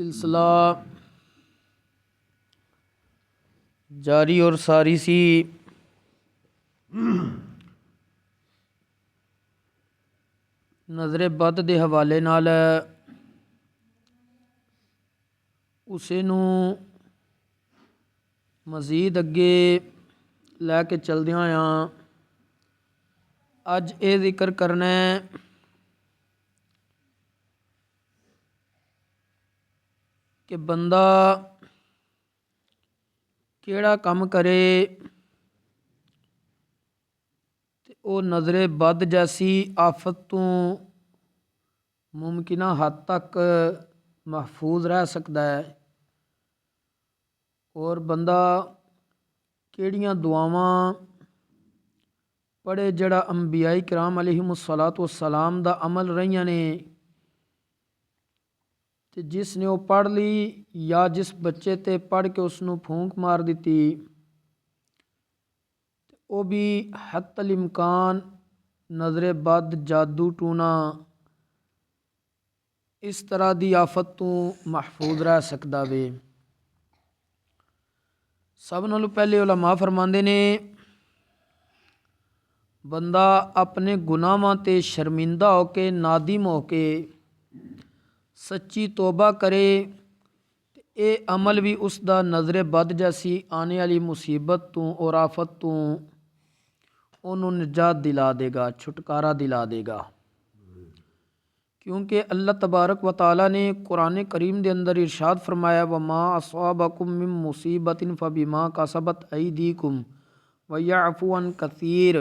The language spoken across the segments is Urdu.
سلسلہ جاری اور ساری سی نظر بد دے حوالے نال اسے نو مزید اگے لے کے چلدیاں ہاں اج یہ ذکر کرنا ہے کہ بندہ کیڑا کم کرے تے او نظر بد جیسی آفت تو ممکنہ حد تک محفوظ رہ سکتا ہے، اور بندہ کیڑیاں دعاواں پڑھے جڑا انبیاء کرام علیہم الصلاۃ والسلام دا عمل رہیاں نے، تے جس نے وہ پڑھ لی یا جس بچے تے پڑھ کے اس نو پھونک مار دیتی وہ بھی حتی الامکان نظر بد جادو ٹونا اس طرح دی آفت تو محفوظ رہ سکتا وے۔ سب نالوں پہلے علماء فرماندے نے بندہ اپنے گناہاں تے شرمندہ ہو کے نادم ہو کے سچی توبہ کرے تے اے عمل بھی اس دا نظر بد جیسی آنے والی مصیبت تو اور آفت تو انہوں نجات دلا دے گا، چھٹکارا دلا دے گا، کیونکہ اللہ تبارک و تعالی نے قرآن کریم دے اندر ارشاد فرمایا وما اصابکم من مصیبت فبما کسبت ایدیکم ویعفو عن کثیر،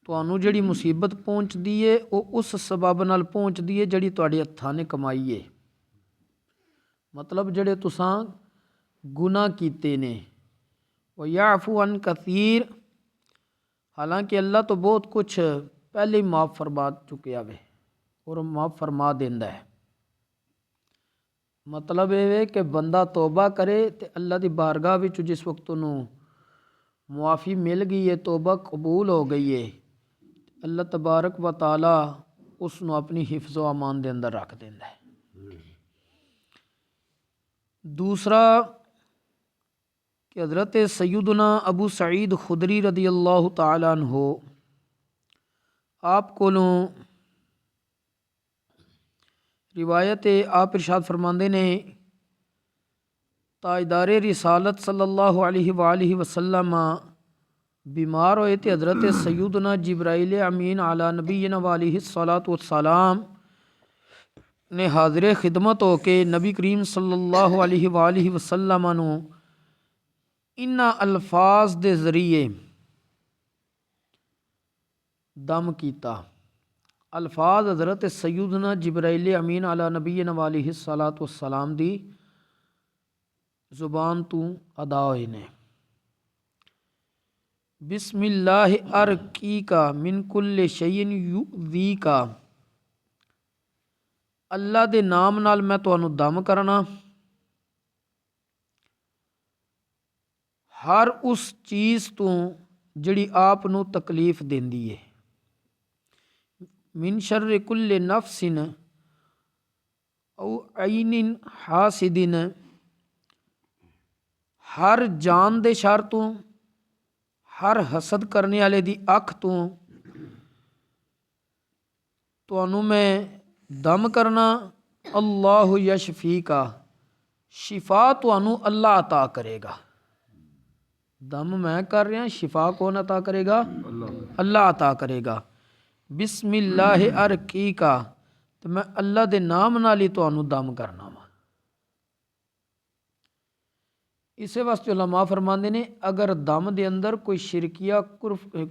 تانوں جڑی مصیبت پہنچ دی ہے وہ اس سبب نال پہنچ دی ہے جڑی تواڈے ہتھاں نے کمائی ہے، مطلب جڑے تساں گناہ کیتے نے، ویعفو عن کثیر، حالانکہ اللہ تو بہت کچھ پہلے ہی معاف فرما چکیا وے اور معاف فرما دیندا ہے۔ مطلب یہ ہے کہ بندہ توبہ کرے تے اللہ دی بارگاہ وچ جس وقت انہوں معافی مل گئی ہے، توبہ قبول ہو گئی ہے، اللہ تبارک و تعالی اس نو اپنی حفظ و امان دے اندر رکھ دیندا ہے۔ دوسرا کہ حضرت سیدنا ابو سعید خدری رضی اللہ تعالی عنہ آپ کولوں روایت آپ ارشاد فرماندے نے تاجدار رسالت صلی اللہ علیہ وآلہ وسلم بیمار ہوئے تھے، حضرت سیدنا جبرائیل امین علی نبینا وعلیہ الصلاۃ والسلام نے حاضر خدمت ہو کے نبی کریم صلی اللہ علیہ وآلہ وسلم نو انہاں الفاظ دے ذریعے دم کیتا۔ الفاظ حضرت سیدنا جبرائیل امین علی نبینا وعلیہ الصلاۃ والسلام دی زبان تو ادا ہوئے نے، بسم اللہ ارقیکا من کل شیء یؤذیکا، اللہ دے نام نال میں تانوں دم کرنا ہر اس چیز تو جڑی آپ نو تکلیف دیندی ہے، من شر کل نفس او عین حاسد، ہر جان دے شر تو، ہر حسد کرنے والے دی اکھ تو تانوں میں دم کرنا، اللہ یشفیکا، شفا تانوں اللہ عطا کرے گا۔ دم میں کر رہا، شفا کون عطا کرے گا؟ اللہ عطا کرے گا۔ بسم اللہ ارقیکا، تو میں اللہ دے نام نال ہی تانوں دم کرنا وا۔ اسے واسطے علماء فرماندے نے اگر دم دے اندر کوئی شرکیہ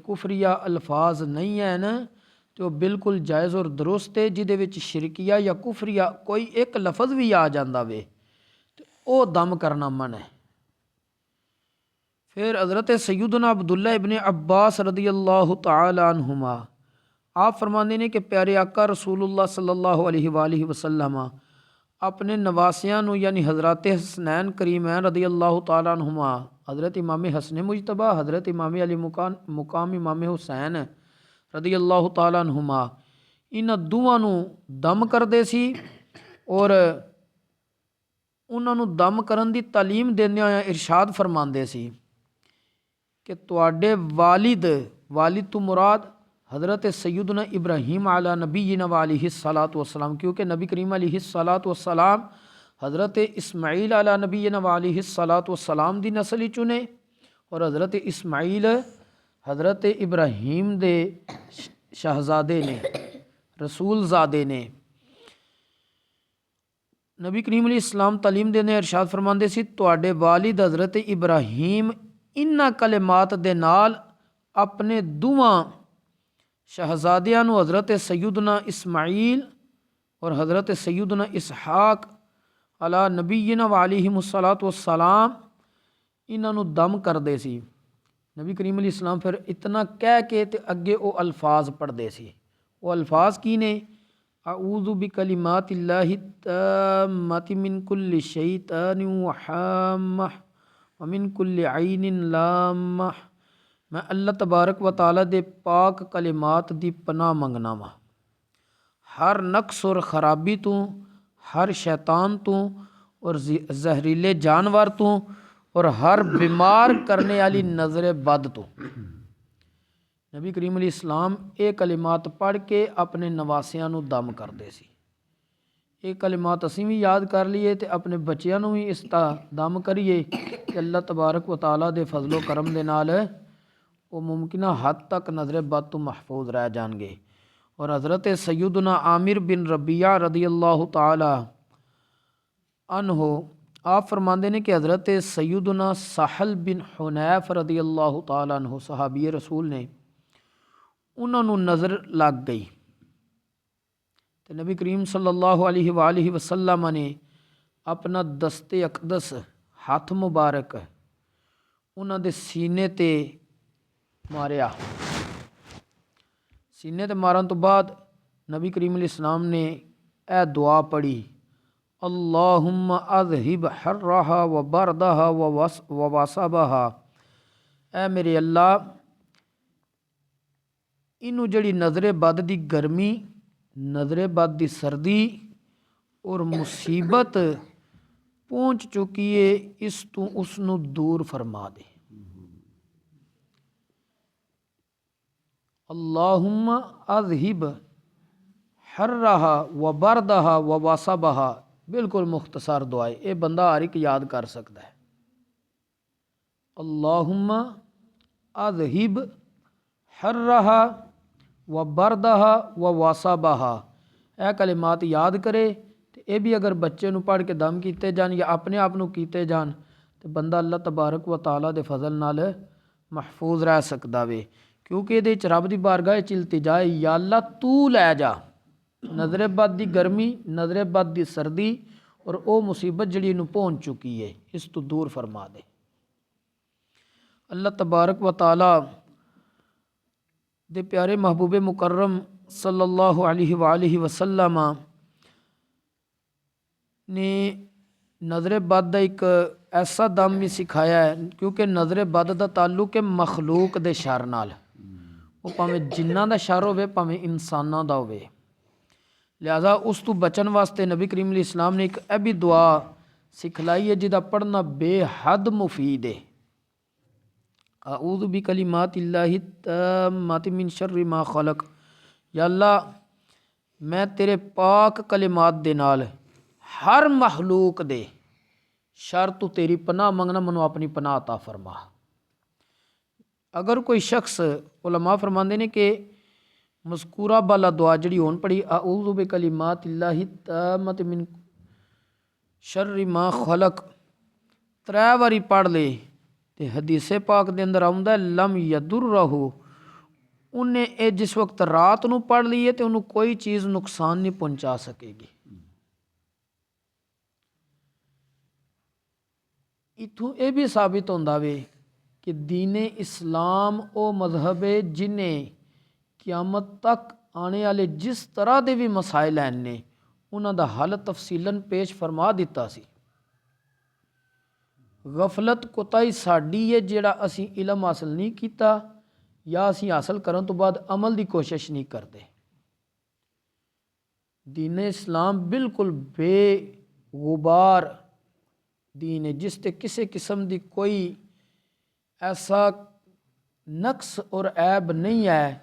کفریہ الفاظ نہیں ہے نا تو وہ بالکل جائز اور درست ہے، جہدے وچ شرکیہ یا کفریہ کوئی ایک لفظ بھی آ جاندہ وے تو او دم کرنا من ہے۔ پھر حضرت سیدنا عبداللہ ابن عباس رضی اللہ تعالی عنہما آپ فرماندے نے کہ پیارے آقا رسول اللہ صلی اللہ علیہ وآلہ وسلم اپنے نواسیاں نو یعنی حضرات حسنین کریمین رضی اللہ تعالی عنہما، حضرت امام حسن مجتبیٰ، حضرت امام علی مقام امام حسین رضی اللہ تعالی عنہما، انہاں دوواں نو دم کردے سی اور ਉਹਨਾਂ ਨੂੰ ਦਮ ਕਰਨ ਦੀ ਤਾਲੀਮ ਦਿੰਦਿਆਂ ਹੋਇਆਂ ਇਰਸ਼ਾਦ ਫਰਮਾਉਂਦੇ ਸੀ کہ تواڈے والد تو مراد حضرت سیدنا ابراہیم علی نبینا علیہ الصلاۃ والسلام، کیونکہ نبی کریم علیہ الصلاۃ والسلام حضرت اسماعیل علی نبینا علیہ الصلاۃ والسلام دی نسل ہی چنے، اور حضرت اسماعیل حضرت ابراہیم دے شہزادے نے، رسول زادے نے۔ نبی کریم علیہ السلام تعلیم دینے ارشاد فرماندے سی تواڈے والد حضرت ابراہیم انہاں کلمات دے نال اپنے دوواں شہزادیاں نو حضرت سیدنا اسماعیل اور حضرت سیدنا اسحاق علی نبینا علیہ الصلاۃ والسلام انہاں نو دم کردے سی۔ نبی کریم علیہ السلام پھر اتنا کہہ کے تے اگے او الفاظ پڑھدے سی۔ وہ الفاظ کی نے؟ اعوذ بکلمات اللہ التامات من کل شیطان وحامہ ومن کل عین لامہ، میں اللہ تبارک و تعالیٰ دے پاک کلمات دی پناہ منگنا وا ہر نقص اور خرابی تو، ہر شیطان تو اور زہریلے جانور تو، اور ہر بیمار کرنے والی نظر بد تو۔ نبی کریم علیہ السلام یہ کلمات پڑھ کے اپنے نواسیاں نو دم کردے سی۔ یہ کلمات اسی بھی یاد کر لیے تے اپنے بچیاں نو بھی اس دا دم کریے کہ اللہ تبارک و تعالیٰ دے فضل و کرم دے نال وہ ممکنہ حد تک نظر بد تو محفوظ رہ جان گے۔ اور حضرت سیدنا عامر بن ربیعہ رضی اللہ تعالی عنہ آپ فرماندے نے کہ حضرت سیدنا سہل بن حنیف رضی اللہ تعالی عنہ صحابی رسول نے، انہوں نے نظر لگ گئی تو نبی کریم صلی اللہ علیہ وآلہ وسلم نے اپنا دست اقدس ہاتھ مبارک انہوں دے سینے تے ماریا۔ سینے تے مارن تو بعد نبی کریم علیہ السلام نے اے دعا پڑھی، اللہم اذہب حرہا و بردہا و وصبہا، اے میرے اللہ انہوں جڑی نظر بد دی گرمی، نظر بد دی سردی اور مصیبت پہنچ چکی ہے، اس تو اس نو دور فرما دے۔ اللہم اذہب حرہا و بردہا و وصبہا، بالکل مختصر دعائے، یہ بندہ ہر ایک یاد کر سکتا ہے۔ اللہم اذہب حرہا و بردہا و وصبہا، اے کلمات یاد کرے تے اے بھی اگر بچے نو پڑھ کے دم کیتے جان یا اپنے آپ نو کیتے جان تو بندہ اللہ تبارک و تعالیٰ دے فضل نال محفوظ رہ سکدا وے، کیونکہ یہ رب دی بارگاہ چ التجا ہے، یا اللہ تو لے جا نظر بد دی گرمی، نظر بد دی سردی اور او مصیبت جڑی نو پہنچ چکی ہے اس تو دور فرما دے۔ اللہ تبارک و تعالیٰ دے پیارے محبوب مکرم صلی اللہ علیہ وآلہ وسلم نے نظر بد دا ایک ایسا دم بھی سکھایا ہے، کیونکہ نظر بد دا تعلق ہے مخلوق دے شر نال، وہ پاویں جناں دا شر ہوے پاویں انساناں دا ہوے، لہذا اس تو بچن واسطے نبی کریم علیہ السلام نے ایک بھی دعا سکھلائی ہے جدا پڑھنا بے حد مفید ہے۔ اعوذ بکلمات اللہ التامات من شر ما خلق، یا اللہ میں تیرے پاک کلمات دے نال ہر مخلوق دے شر تو تیری پناہ منگنا، منو اپنی پناہ عطا فرما۔ اگر کوئی شخص، علماء فرماندے نے کہ مذکورہ بالا دعا جڑی ہون پڑی اعوذ بکلمات اللہ التامات من شر ما خلق 3 واری پڑھ لے تے حدیث پاک دے اندر آؤندا ہے لم یضرہ، انہیں اے جس وقت رات نو پڑھ لیے تے انہوں کوئی چیز نقصان نہیں پہنچا سکے گی۔ اتھوں اے بھی ثابت ہوندا وے کہ دین اسلام او مذہب ہے جنہیں قیامت تک آنے والے جس طرح دے بھی مسائل ہیں نے انہاں دا حل تفصیلاً پیش فرما دیتا سی۔ غفلت کوتاہی ساڈی ہے جیڑا اسی علم حاصل نہیں کیتا یا اسی حاصل کرن تو بعد عمل دی کوشش نہیں کرتے۔ دین اسلام بالکل بے غبار دین ہے جس تے کسی قسم دی کوئی ایسا نقص اور عیب نہیں ہے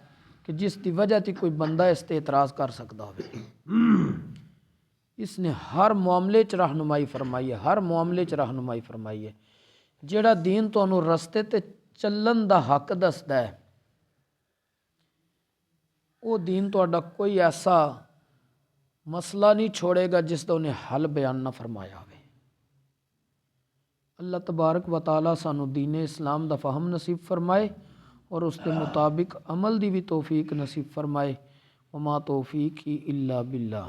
کہ جس دی وجہ تی کوئی بندہ اس تے اعتراض کر سکتا ہوئے۔ اس نے ہر معاملے چ رہنمائی فرمائی ہے، ہر معاملے چ رہنمائی فرمائی ہے۔ جیڑا دین تانوں رستے تے چلن دا حق دسدا ہے، وہ دین تہاڈا کوئی ایسا مسئلہ نہیں چھوڑے گا جس دا انہیں حل بیان نہ فرمایا ہوئے۔ اللہ تبارک و تعالیٰ سانو دین اسلام دا فہم نصیب فرمائے اور اس کے مطابق عمل دی بھی توفیق نصیب فرمائے۔ وما توفیقی الا باللہ۔